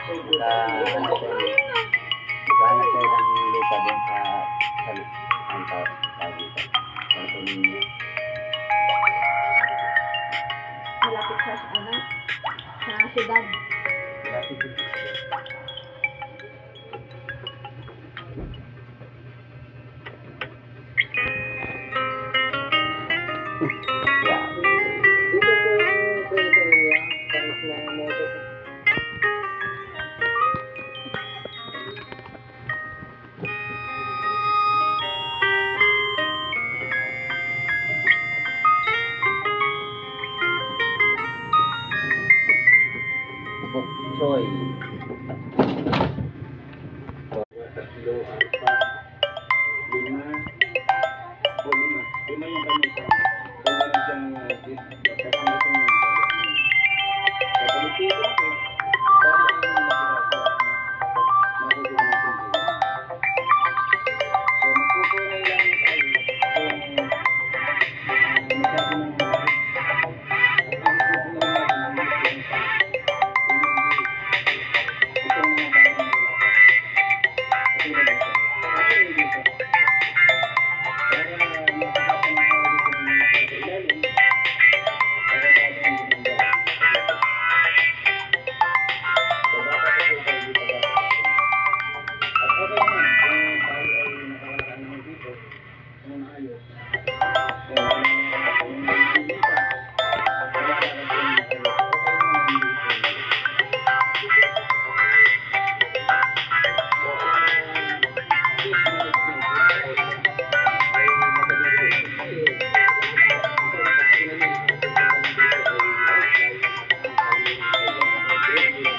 Ano tayo, maghanap tayo ng lupa doon ang tawag dito. Santo Niño. Malapit sa ano? Sa syudad. Malapit dito. Yeah. Dito po yung pwede niya, panis na moto. Bok Choy. Tatlo, apat, lima. O, lima. Lima yung kamisa. So, meron siyang kasama itong kapalitin ko. Para ang makukuha natin dito. So, magpupunay lang tayo kung masyado ng